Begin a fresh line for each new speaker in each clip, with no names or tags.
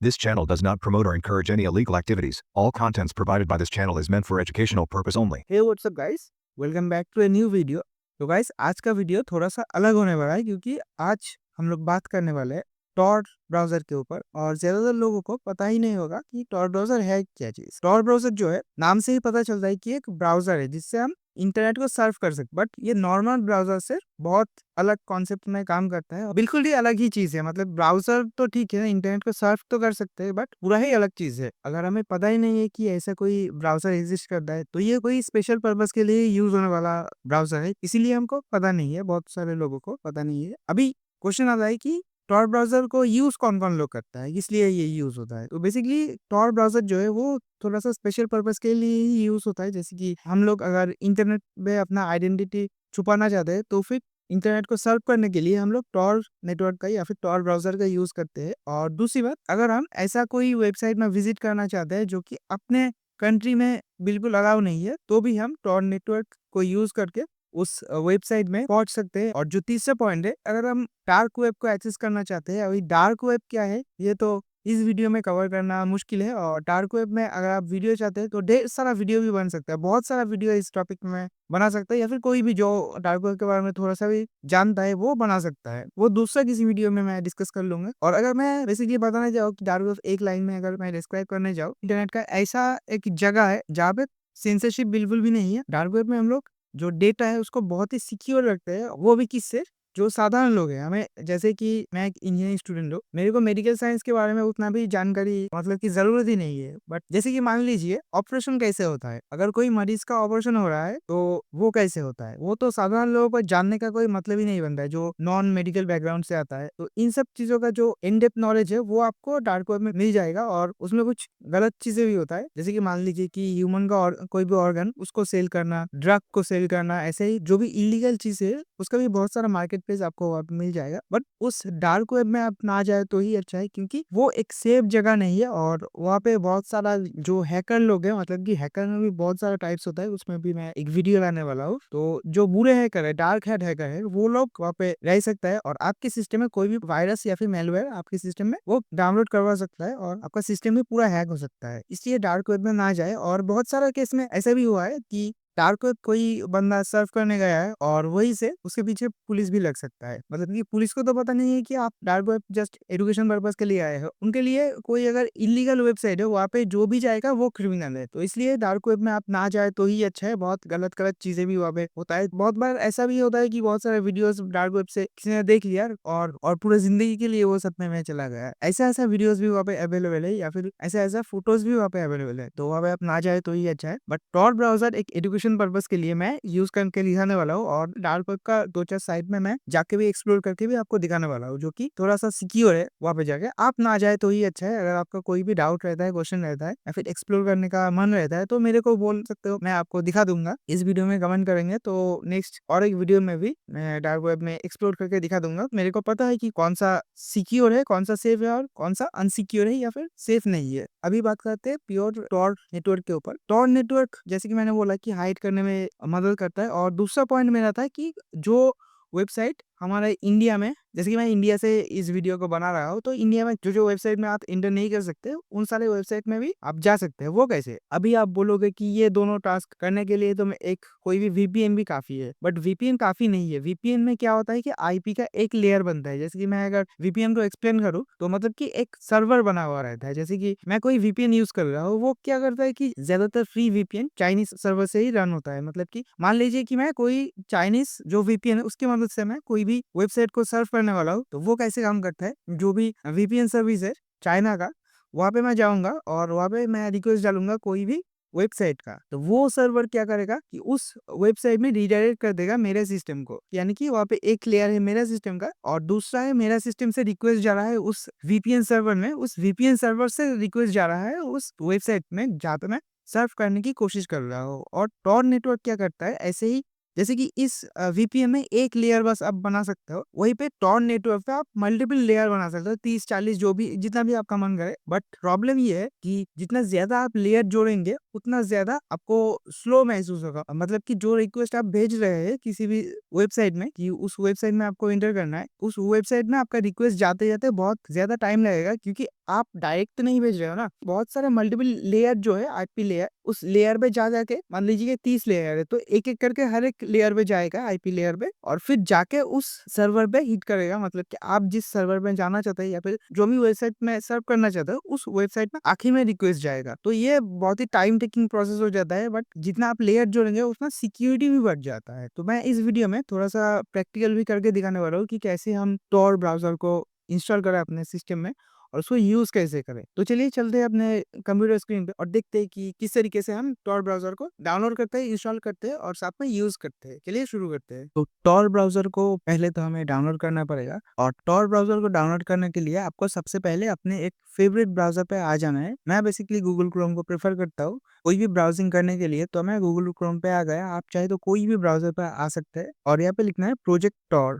This channel does not promote or encourage any illegal activities. All contents provided by this channel is meant for educational purpose only.
Hey WhatsApp guys, welcome back to a new video. तो guys आज का video थोड़ा सा अलग होने वाला है क्योंकि आज हम लोग बात करने वाले हैं टॉर ब्राउजर के ऊपर। और ज्यादातर लोगों को पता ही नहीं होगा कि टॉर ब्राउजर है क्या चीज। टॉर ब्राउजर जो है नाम से ही पता चलता है कि एक ब्राउजर है जिससे हम इंटरनेट को सर्फ कर सकते, बट ये नॉर्मल ब्राउजर से बहुत अलग कॉन्सेप्ट में काम करता है। बिल्कुल ही अलग ही चीज है। मतलब ब्राउजर तो ठीक है, इंटरनेट को सर्फ तो कर सकते हैं, बट पूरा ही अलग चीज है। अगर हमें पता ही नहीं है कि ऐसा कोई ब्राउजर एग्जिस्ट करता है तो ये कोई स्पेशल पर्पस के लिए यूज होने वाला ब्राउजर है, इसीलिए हमको पता नहीं है। बहुत सारे लोगों को पता नहीं है। अभी क्वेश्चन आता है कि टॉर ब्राउजर को यूज कौन कौन लोग करता है, इसलिए ये यूज होता है। तो बेसिकली टॉर ब्राउजर जो है वो थोड़ा सा स्पेशल पर्पस के लिए ही यूज होता है। जैसे कि हम लोग अगर इंटरनेट में अपना आइडेंटिटी छुपाना चाहते हैं तो फिर इंटरनेट को सर्व करने के लिए हम लोग टॉर नेटवर्क का या फिर टॉर ब्राउजर का यूज करते हैं। और दूसरी बात, अगर हम ऐसा कोई वेबसाइट में विजिट करना चाहते हैं जो कि अपने कंट्री में बिल्कुल अलाउ नहीं है, तो भी हम टॉर नेटवर्क को यूज करके उस वेबसाइट में पहुंच सकते हैं। और जो तीसरा पॉइंट है, अगर हम डार्क वेब को एक्सेस करना चाहते हैं, अभी डार्क वेब क्या है ये तो इस वीडियो में कवर करना मुश्किल है। और डार्क वेब में अगर आप वीडियो चाहते हैं तो ढेर सारा वीडियो भी बन सकता है, बहुत सारा वीडियो इस टॉपिक में बना सकता है, या फिर कोई भी जो डार्क वेब के बारे में थोड़ा सा भी जानता है वो बना सकता है। वो दूसरा किसी वीडियो में मैं डिस्कस कर लूंगा। और अगर मैं बेसिकली बताना चाहूँ कि डार्क वेब एक लाइन में अगर मैं डिस्क्राइब करने जाऊँ, इंटरनेट का ऐसा एक जगह है जहाँ पे सेंसरशिप बिल्कुल भी नहीं है। डार्क वेब में हम लोग जो डेटा है उसको बहुत ही सिक्योर रखते हैं। वो भी किससे? जो साधारण लोग हैं। हमें जैसे कि मैं एक इंजीनियरिंग स्टूडेंट हूँ, मेरे को मेडिकल साइंस के बारे में उतना भी जानकारी मतलब की जरूरत ही नहीं है। बट जैसे कि मान लीजिए ऑपरेशन कैसे होता है, अगर कोई मरीज का ऑपरेशन हो रहा है तो वो कैसे होता है, वो तो साधारण लोगों को जानने का कोई मतलब ही नहीं बनता है जो नॉन मेडिकल बैकग्राउंड से आता है। तो इन सब चीजों का जो इन डेप्थ नॉलेज है वो आपको डार्क वेब में मिल जाएगा। और उसमें कुछ गलत चीजें भी होता है, जैसे कि मान लीजिए कि ह्यूमन का कोई भी ऑर्गन उसको सेल करना, ड्रग को सेल करना, ऐसे ही जो भी इलीगल चीज है उसका भी बहुत सारा मार्केट प्लेस आपको वहाँ पे मिल जाएगा। बट उस डार्क वेब में आप ना जाए तो ही अच्छा है, क्योंकि वो एक सेफ जगह नहीं है। और वहाँ पे बहुत सारा जो हैकर लोग हैं, मतलब कि हैकर में भी बहुत सारा टाइप्स होता है, उसमें भी मैं एक वीडियो लाने वाला हूँ। तो जो बुरे हैकर है, डार्क हेड हैकर है, वो लोग वहाँ पे रह सकता है और आपके सिस्टम में कोई भी वायरस या फिर मेलवेयर आपके सिस्टम में वो डाउनलोड करवा सकता है और आपका सिस्टम भी पूरा हैक हो सकता है। इसलिए डार्क वेब में ना जाए। और बहुत सारा केस में ऐसा भी हुआ है कि डार्क वेब कोई बंदा सर्फ करने गया है और वहीं से उसके पीछे पुलिस भी लग सकता है। मतलब कि पुलिस को तो पता नहीं है कि आप dark web just education purpose के लिए आए हो, उनके लिए कोई अगर इलीगल वेबसाइट है वहाँ पे जो भी जाएगा वो क्रिमिनल है। तो इसलिए डार्क वेब में आप ना जाए तो ही अच्छा है। बहुत गलत गलत चीजें भी वहाँ पे होता है। बहुत बार ऐसा भी होता है कि बहुत सारे वीडियोस डार्क वेब से किसी ने देख लिया और पूरे जिंदगी के लिए वो सपने में चला गया। ऐसा ऐसा वीडियोस भी वहाँ पे अवेलेबल है, या फिर ऐसा ऐसा फोटोज भी वहाँ पे अवेलेबल है। तो वहाँ पे आप ना जाए तो ही अच्छा है। बट टॉर ब्राउजर एक एजुकेशन पर्पस के लिए मैं यूज करके दिखाने वाला हूँ, और डार्क वेब का दो चार साइट में मैं जाके भी एक्सप्लोर करके भी आपको दिखाने वाला हूँ, जो कि थोड़ा सा सिक्योर है। वहाँ पे जाके आप ना जाए तो ही अच्छा है। अगर आपका कोई भी डाउट रहता है, क्वेश्चन रहता है, या फिर एक्सप्लोर करने का मन रहता है तो मेरे को बोल सकते हो, मैं आपको दिखा दूंगा। इस वीडियो में कमेंट करेंगे तो नेक्स्ट और एक वीडियो में भी मैं डार्क वेब में एक्सप्लोर करके दिखा दूंगा। मेरे को पता है कि कौन सा सिक्योर है, कौन सा सेफ है और कौन सा अनसिक्योर है या फिर सेफ नहीं है। अभी बात करते हैं प्योर टॉर नेटवर्क के ऊपर। टॉर नेटवर्क जैसे कि मैंने बोला कि हाइड करने में मदद करता है। और दूसरा पॉइंट मेरा था कि जो वेबसाइट हमारे इंडिया में, जैसे कि मैं इंडिया से इस वीडियो को बना रहा हूँ, तो इंडिया में जो जो वेबसाइट में आप इंटर नहीं कर सकते उन सारे वेबसाइट में भी आप जा सकते हैं। वो कैसे? अभी आप बोलोगे कि ये दोनों टास्क करने के लिए तो मैं एक कोई भी वीपीएन भी काफी है, बट वीपीएन काफी नहीं है। वीपीएन में क्या होता है कि आईपी का एक लेयर बनता है। जैसे कि मैं अगर वीपीएन को एक्सप्लेन करूँ तो मतलब कि एक सर्वर बना हुआ रहता है। जैसे कि मैं कोई वीपीएन यूज कर रहा हूँ, वो क्या करता है कि ज्यादातर फ्री वीपीएन चाइनीज सर्वर से ही रन होता है। मतलब कि मान लीजिए कि मैं कोई चाइनीज जो वीपीएन है उसकी मदद से मैं कोई भी वेबसाइट को सर्फ करने वाला हूँ, तो वो कैसे काम करता है, जो भी वीपीएन सर्विस है चाइना का, वहां पे मैं जाऊंगा और वहां पे मैं रिक्वेस्ट डालूंगा कोई भी वेबसाइट का, तो वो सर्वर क्या करेगा कि उस वेबसाइट में रिडायरेक्ट कर देगा मेरे सिस्टम को। यानी कि वहां पे एक लेयर है मेरा सिस्टम का और दूसरा है मेरा सिस्टम से रिक्वेस्ट जा रहा है उस वीपीएन सर्वर में, उस वीपीएन सर्वर से रिक्वेस्ट जा रहा है उस वेबसाइट में जहाँ पे मैं सर्फ करने की कोशिश कर रहा हूँ। और टॉर नेटवर्क क्या करता है, ऐसे ही जैसे कि इस वीपीएन में एक लेयर बस आप बना सकते हो, वहीं पे टॉर नेटवर्क पे आप मल्टीपल लेयर बना सकते हो, 30 40 जो भी जितना भी आपका मन करे। बट प्रॉब्लम ये है कि जितना ज्यादा आप लेयर जोड़ेंगे उतना ज्यादा आपको स्लो महसूस होगा। मतलब कि जो रिक्वेस्ट आप भेज रहे हैं किसी भी वेबसाइट में कि उस वेबसाइट में आपको एंटर करना है, उस वेबसाइट में आपका रिक्वेस्ट जाते जाते बहुत ज्यादा टाइम लगेगा, क्योंकि आप डायरेक्ट तो नहीं भेज रहे हो ना, बहुत सारे मल्टीपल लेयर जो है आईपी लेयर, उस लेयर पे जा जाके मान लीजिए कि 30 लेयर है तो एक एक करके हर एक लेयर पे जाएगा आईपी लेयर पे, और फिर जाके उस सर्वर पे हिट करेगा। मतलब कि आप जिस सर्वर में जाना चाहते हैं या फिर जो भी वेबसाइट में सर्व करना चाहते हो उस वेबसाइट में आखिर में रिक्वेस्ट जाएगा। तो ये बहुत ही टाइम टेकिंग प्रोसेस हो जाता है, बट जितना आप लेयर जोड़ेंगे उतना सिक्योरिटी भी बढ़ जाता है। तो मैं इस वीडियो में थोड़ा सा प्रैक्टिकल भी करके दिखाने वाला हूँ कि कैसे हम tor ब्राउजर को इंस्टॉल करें अपने सिस्टम में और उसको यूज कैसे करें। तो चलिए चलते हैं अपने कंप्यूटर स्क्रीन पे और देखते हैं कि किस तरीके से हम tor ब्राउजर को डाउनलोड करते हैं, इंस्टॉल करते हैं और साथ में यूज करते हैं। चलिए शुरू करते हैं। तो tor ब्राउजर को पहले तो हमें डाउनलोड करना पड़ेगा, और tor ब्राउजर को डाउनलोड करने के लिए आपको सबसे पहले अपने एक फेवरेट ब्राउजर पे आ जाना है। मैं बेसिकली गूगल क्रोम को प्रेफर करता हूँ कोई भी ब्राउजिंग करने के लिए, तो मैं गूगल क्रोम पे आ गया। आप चाहे तो कोई भी ब्राउजर पे आ सकते हैं और यहाँ पे लिखना है प्रोजेक्ट tor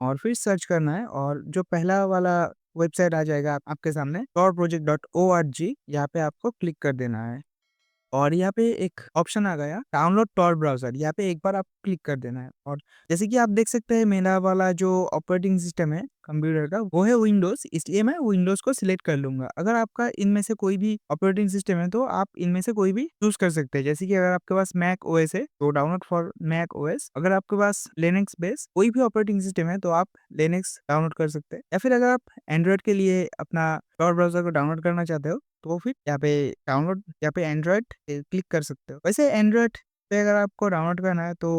और फिर सर्च करना है, और जो पहला वाला वेबसाइट आ जाएगा आपके सामने torproject.org, यहाँ पे आपको क्लिक कर देना है। और यहाँ पे एक ऑप्शन आ गया डाउनलोड tor ब्राउज़र, यहाँ पे एक बार आप क्लिक कर देना है। और जैसे कि आप देख सकते हैं मेरा वाला जो ऑपरेटिंग सिस्टम है कंप्यूटर का वो है विंडोज़, इसलिए मैं विंडोज़ को सिलेक्ट कर लूँगा। अगर आपका इनमें से कोई भी ऑपरेटिंग सिस्टम है तो आप इनमें से कोई भी चूज़ कर सकते हैं। जैसे कि अगर आपके पास मैक ओएस है तो डाउनलोड फॉर मैक ओएस, अगर आपके पास लिनक्स बेस्ड कोई भी ऑपरेटिंग सिस्टम है तो आप लिनक्स डाउनलोड कर सकते हैं। या फिर अगर आप एंड्रॉइड के लिए अपना tor ब्राउज़र को डाउनलोड करना चाहते हो तो फिर यहाँ पे डाउनलोड, यहाँ पे एंड्रॉइड क्लिक कर सकते हो। वैसे एंड्रॉइड पे अगर आपको डाउनलोड करना है तो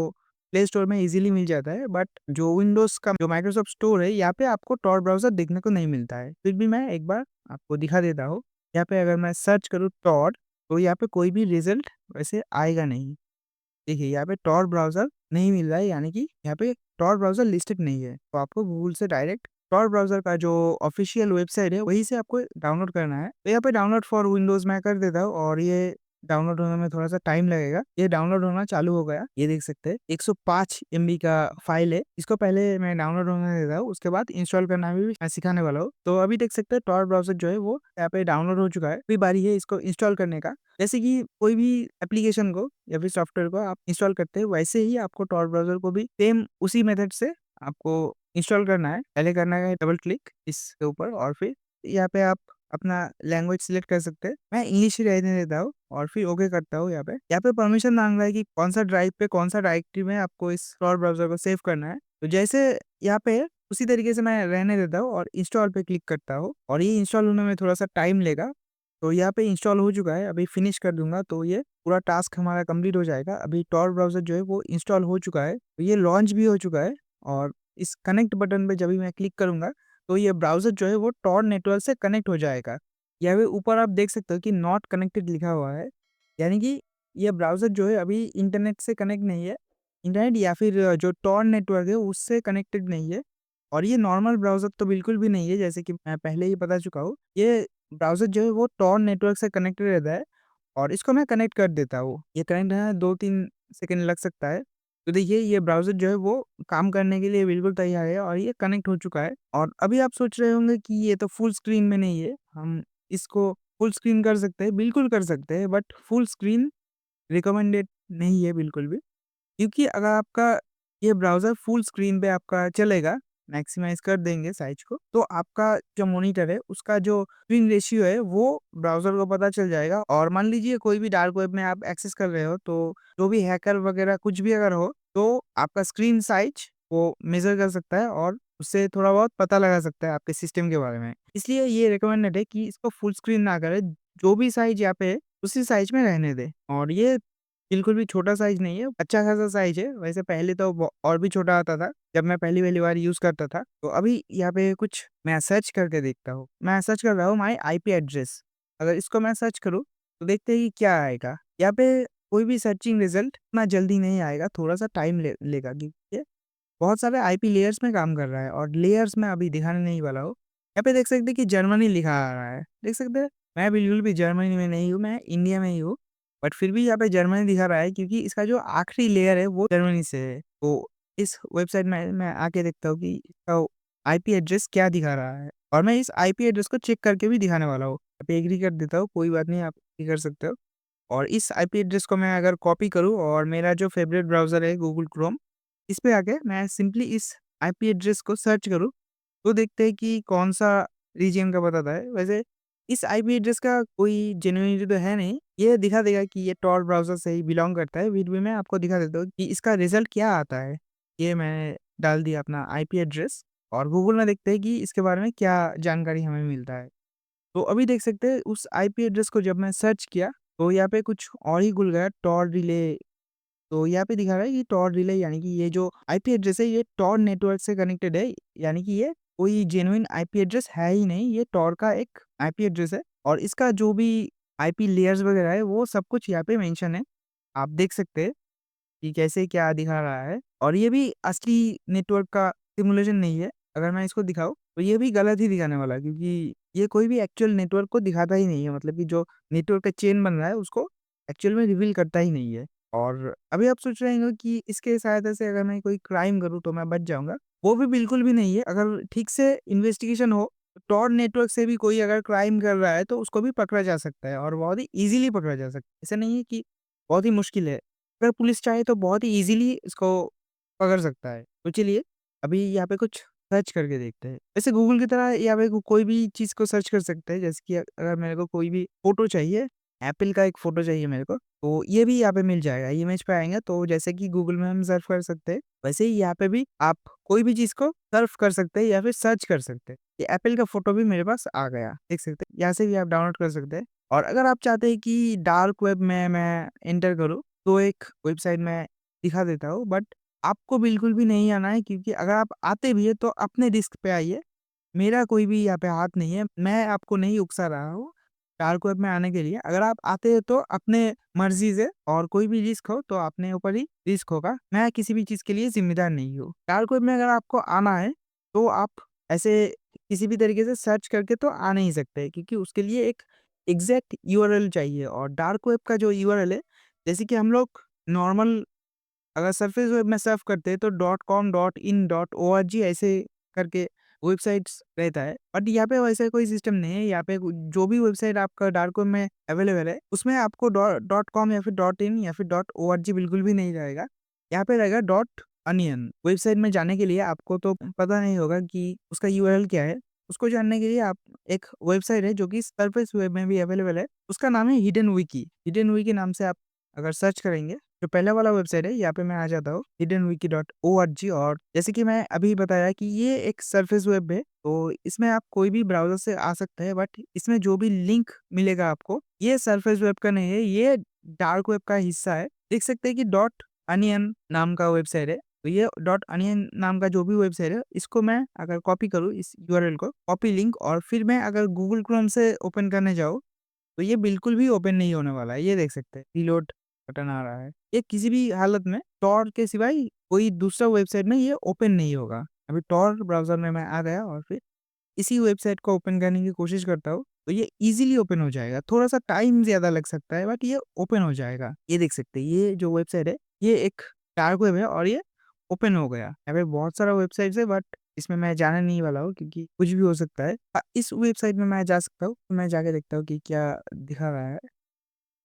प्ले स्टोर में इजीली मिल जाता है, बट जो विंडोज़ का जो माइक्रोसॉफ्ट स्टोर है यहाँ पे आपको tor ब्राउज़र देखने को नहीं मिलता है। फिर भी मैं एक बार आपको दिखा देता हूँ। यहाँ पे अगर मैं सर्च करूँ tor, तो यहाँ पे कोई भी रिजल्ट वैसे आएगा नहीं। देखिए यहाँ पे tor ब्राउज़र नहीं मिल रहा है, यानी कि यहाँ पे tor ब्राउज़र लिस्टेड नहीं है। तो आपको गूगल से डायरेक्ट tor ब्राउज़र का जो ऑफिशियल वेबसाइट है वहीं से आपको डाउनलोड करना है। तो यहाँ पे डाउनलोड फॉर विंडोज़ मैं कर देता हूँ और ये डाउनलोड होने में थोड़ा-सा टाइम लगेगा। ये डाउनलोड होना चालू हो गया। ये देख सकते हैं 105 एमबी का फाइल है। इसको पहले मैं डाउनलोड होने देता हूँ, उसके बाद इंस्टॉल करना भी मैं सिखाने वाला हूँ। तो अभी देख सकते हैं tor ब्राउज़र जो है वो यहाँ पे डाउनलोड हो चुका है। अभी बारी है इसको इंस्टॉल करने का। जैसे कि कोई भी एप्लीकेशन को या फिर सॉफ्टवेयर को आप इंस्टॉल करते हैं वैसे ही आपको tor ब्राउज़र को भी सेम उसी मेथड से आपको इंस्टॉल करना है। पहले करना है डबल क्लिक इसके ऊपर और फिर यहाँ पे आप अपना लैंग्वेज सिलेक्ट कर सकते हैं। मैं इंग्लिश ही रहने देता हूँ और फिर ओके करता हूँ यहाँ पे। यहाँ पे परमिशन माँग रहा है कि कौन-सा ड्राइव पे कौन-सा डायरेक्टरी में आपको इस tor ब्राउज़र को सेव करना है। तो जैसे यहाँ पे है उसी तरीके से मैं रहने देता हूँ और इंस्टॉल पे क्लिक करता हूँ, और ये इंस्टॉल होने में थोड़ा-सा टाइम लेगा। तो यहाँ पे इंस्टॉल हो चुका है, अभी फिनिश कर दूँगा तो ये पूरा टास्क हमारा कंप्लीट हो जाएगा। अभी tor ब्राउज़र जो है वो इंस्टॉल हो चुका है, तो ये लॉन्च भी हो चुका है। और इस कनेक्ट बटन पे जब भी मैं क्लिक करूँगा तो ये ब्राउज़र जो है वो tor नेटवर्क से कनेक्ट हो जाएगा। यहाँ पे ऊपर आप देख सकते हो कि नॉट कनेक्टेड लिखा हुआ है, यानी कि ये ब्राउज़र जो है अभी इंटरनेट से कनेक्ट नहीं है। इंटरनेट या फिर जो tor नेटवर्क है उससे कनेक्टेड नहीं है। और ये नॉर्मल ब्राउज़र तो बिल्कुल भी नहीं है, जैसे कि मैं पहले ही बता चुका हूँ। ये ब्राउज़र जो है वो tor नेटवर्क से कनेक्टेड रहता है और इसको मैं कनेक्ट कर देता हूँ। ये कनेक्ट होने में 2-3 सेकंड लग सकता है। तो देखिए ये ब्राउज़र जो है वो काम करने के लिए बिल्कुल तैयार है और ये कनेक्ट हो चुका है। और अभी आप सोच रहे होंगे कि ये तो फुल स्क्रीन में नहीं है, हम इसको फुल स्क्रीन कर सकते हैं, बिल्कुल कर सकते हैं, बट फुल स्क्रीन रिकमेंडेड नहीं है बिल्कुल भी। क्योंकि अगर आपका ये ब्राउज़र फुल स्क्रीन पे आपका चलेगा, मैक्सिमाइज़ कर देंगे साइज़ को, तो आपका जो मॉनिटर है उसका जो स्क्रीन रेशियो है वो ब्राउज़र को पता चल जाएगा। और मान लीजिए कोई भी डार्क वेब में आप एक्सेस कर रहे हो तो जो भी हैकर वगैरह कुछ भी अगर हो तो आपका स्क्रीन साइज़ वो मेज़र कर सकता है और उससे थोड़ा बहुत पता लगा सकता है आपके सिस्टम के बारे में। इसलिए ये रिकमेंडेड है कि इसको फुल स्क्रीन ना करें, जो भी साइज़ यहाँ पे है उसी साइज़ में रहने दें। और ये बिल्कुल भी छोटा साइज़ नहीं है, अच्छा खासा साइज़ है। वैसे पहले तो ब और भी छोटा आता था, जब मैं पहली-पहली बार यूज़ करता था। तो अभी यहाँ पे कुछ मैं सर्च करके देखता हूँ। मैं सर्च कर रहा हूँ माय आईपी एड्रेस। अगर इसको मैं सर्च करूँ, तो देखते हैं कि क्या आएगा। यहाँ पे कोई भी सर्चिंग रिज़ल्ट इतना जल्दी नहीं आएगा, थोड़ा-सा टाइम लेगा, क्योंकि ये बहुत सारे आईपी लेयर्स में काम कर रहा है और लेयर्स मैं अभी दिखाने नहीं वाला हूँ। यहाँ पे देख सकते हैं कि जर्मनी लिखा आ रहा है। देख सकते हैं? मैं बिल्कुल भी जर्मनी में नहीं हूँ, मैं इंडिया में ही हूँ। बट फिर भी यहाँ पे जर्मनी दिखा रहा है क्योंकि इसका जो आखिरी लेयर है वो जर्मनी से है। तो इस वेबसाइट में मैं आके देखता हूँ कि इसका आईपी एड्रेस क्या दिखा रहा है, और मैं इस आईपी एड्रेस को चेक करके भी दिखाने वाला हूँ। यहाँ पे एग्री कर देता हूँ, कोई बात नहीं, आप एग्री कर सकते हो। और इस आईपी एड्रेस को मैं अगर कॉपी करूँ और मेरा जो फ़ेवरेट ब्राउज़र है गूगल क्रोम, इस पे आके मैं सिंपली इस आईपी एड्रेस को सर्च करूँ, तो देखते हैं कि कौन-सा रीजन का बताता है। वैसे इस आईपी एड्रेस का कोई जेन्युइनिटी तो है नहीं। ये दिखा देगा कि ये टॉर ब्राउज़र से ही बिलॉन्ग करता है। फिर भी मैं आपको दिखा देता हूँ कि इसका रिज़ल्ट क्या आता है। ये मैंने डाल दिया अपना आईपी एड्रेस और गूगल में देखते हैं कि इसके बारे में क्या जानकारी हमें मिलता है। तो अभी देख सकते हैं उस आईपी एड्रेस को जब मैं सर्च किया, तो यहाँ पे कुछ और ही खुल गया, टॉर रिले। तो यहाँ पे दिखा रहा है कि टॉर रिले यानी कि ये जो आईपी एड्रेस है ये टॉर नेटवर्क से कनेक्टेड है। यानी कि ये कोई जेन्युइन आईपी एड्रेस है ही नहीं, ये टॉर का एक आईपी एड्रेस है और इसका जो भी आईपी लेयर्स वगैरह है वो सब कुछ यहाँ पे मेंशन है। आप देख सकते हैं कि कैसे क्या दिखा रहा है और ये भी असली नेटवर्क का सिमुलेशन नहीं है। अगर मैं इसको दिखाऊँ तो ये भी गलत ही दिखाने वाला है, क्योंकि ये कोई भी एक्चुअल नेटवर्क को दिखाता ही नहीं है। मतलब कि जो नेटवर्क का चेन बन रहा है उसको एक्चुअल में रिवील करता ही नहीं है। और अभी आप सोच रहे होंगे कि इसके सहायता से अगर मैं कोई क्राइम करूँ तो मैं बच जाऊँगा। वो भी बिल्कुल भी नहीं है। अगर ठीक से इन्वेस्टिगेशन हो, टॉर नेटवर्क से भी कोई अगर क्राइम कर रहा है तो उसको भी पकड़ा जा सकता है और बहुत ही ईज़िली पकड़ा जा सकता है। ऐसा नहीं है कि बहुत ही मुश्किल है। अगर पुलिस चाहे तो बहुत ही ईज़िली इसको पकड़ सकता है। तो चलिए अभी यहाँ पे कुछ सर्च करके देखते हैं। वैसे गूगल की तरह यहाँ पे कोई भी चीज़ को सर्च कर सकते हैं। जैसे कि अगर मेरे को कोई भी फ़ोटो चाहिए, एप्पल का एक फ़ोटो चाहिए मेरे को, तो ये भी यहाँ पे मिल जाएगा। इमेज पे आएँगे तो जैसे कि गूगल में हम सर्च कर सकते हैं, वैसे ही यहाँ पे भी आप कोई भी चीज़ को सर्च कर सकते हैं या फिर सर्च कर सकते हैं। ये एप्पल का फ़ोटो भी मेरे पास आ गया, देख सकते हैं। यहाँ से भी आप डाउनलोड कर सकते हैं और अगर आप चाहते हैं कि डार्क वेब में मैं एंटर करूँ, तो एक वेबसाइट मैं दिखा देता हूँ, बट आपको बिल्कुल भी नहीं आना है, क्योंकि अगर आप आते भी हैं तो अपने रिस्क पे आइए। मेरा कोई भी यहाँ पे हाथ नहीं है, मैं आपको नहीं उकसा रहा हूँ डार्क वेब में आने के लिए। अगर आप आते हैं तो अपने मर्ज़ी से, और कोई भी रिस्क हो तो अपने ऊपर ही रिस्क होगा। मैं किसी भी चीज़ के लिए ज़िम्मेदार नहीं हूँ। डार्क वेब में अगर आपको आना है तो आप ऐसे किसी भी तरीके से सर्च करके तो आ नहीं सकते, क्योंकि उसके लिए एक एग्ज़ैक्ट यूआरएल चाहिए। और डार्क वेब का जो यूआरएल है, जैसे कि हम लोग नॉर्मल अगर सरफेस वेब में सर्फ करते हैं तो .com, .in, .org ऐसे करके वेबसाइट्स रहता है। बट यहाँ पे वैसा कोई सिस्टम नहीं है। यहाँ पे जो भी वेबसाइट आपका डार्क वेब में अवेलेबल है, उसमें आपको .com या फिर .in या फिर .org बिल्कुल भी नहीं रहेगा। यहाँ पे रहेगा .onion। वेबसाइट में जाने के लिए आपको तो पता नहीं होगा कि उसका यूआरएल क्या है। उसको जानने के लिए आप एक वेबसाइट है जो कि सरफेस वेब में भी अवेलेबल है, उसका नाम है हिडन विकी। हिडन विकी नाम से आप अगर सर्च करेंगे, जो पहला वाला वेबसाइट है, यहाँ पे मैं आ जाता हूँ hidenwiki.org। और जैसे कि मैं अभी बताया कि ये एक सरफेस वेब है, तो इसमें आप कोई भी ब्राउज़र से आ सकते हैं, बट इसमें जो भी लिंक मिलेगा आपको, ये सरफेस वेब का नहीं है, ये डार्क वेब का हिस्सा है। देख सकते हैं कि .onion नाम का वेबसाइट है, तो ये .onion नाम का जो भी वेबसाइट है, इसको मैं अगर कॉपी करूँ इस यूआरएल को, कॉपी लिंक, और फिर मैं अगर गूगल क्रोम से ओपन करने जाऊँ, तो ये बिल्कुल भी ओपन नहीं होने वाला है। ये देख सकते हैं, रीलोड बटन आ रहा है। ये किसी भी हालत में टॉर के सिवाय कोई दूसरा वेबसाइट में ये ओपन नहीं होगा। अभी टॉर ब्राउज़र में मैं आ गया और फिर इसी वेबसाइट को ओपन करने की कोशिश करता हूँ, तो ये ईज़िली ओपन हो जाएगा। थोड़ा-सा टाइम ज़्यादा लग सकता है, बट ये ओपन हो जाएगा। ये देख सकते हैं, ये जो वेबसाइट है, ये एक डार्क वेब है और ये ओपन हो गया। यहाँ पे बहुत सारा वेबसाइट्स है, बट इसमें मैं जाने नहीं वाला हूँ, क्योंकि कुछ भी हो सकता है। इस वेबसाइट में मैं जा सकता हूँ, तो मैं जाके देखता हूँ कि क्या दिखा रहा है।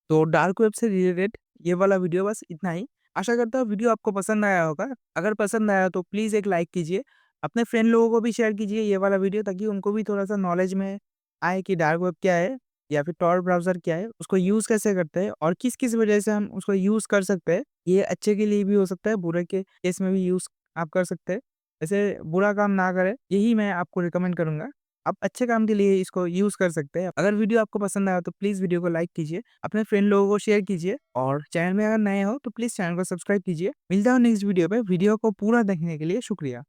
तो डार्क वेब से रिलेटेड ये वाला वीडियो बस इतना ही। आशा करता हूँ वीडियो आपको पसंद आया होगा। अगर पसंद आया तो प्लीज़ एक लाइक कीजिए। अपने फ्रेंड लोगों को भी शेयर कीजिए ये वाला वीडियो, ताकि उनको भी थोड़ा-सा नॉलेज में आए कि डार्क वेब क्या है या फिर टॉर ब्राउज़र क्या है, उसको यूज़ कैसे करते हैं और किस-किस वजह से हम उसको यूज़ कर सकते हैं। ये अच्छे के लिए भी हो सकता है, बुरे के केस में भी यूज़ आप कर सकते हैं। वैसे बुरा काम ना करें, यही मैं आपको रिकमेंड करूँगा। आप अच्छे काम के लिए इसको यूज़ कर सकते हैं। अगर वीडियो आपको पसंद आया तो प्लीज़ वीडियो को लाइक कीजिए, अपने फ्रेंड लोगों को शेयर कीजिए और चैनल में अगर नए हो तो प्लीज़ चैनल को सब्सक्राइब कीजिए। मिलता हूँ नेक्स्ट वीडियो पे। वीडियो को पूरा देखने के लिए शुक्रिया।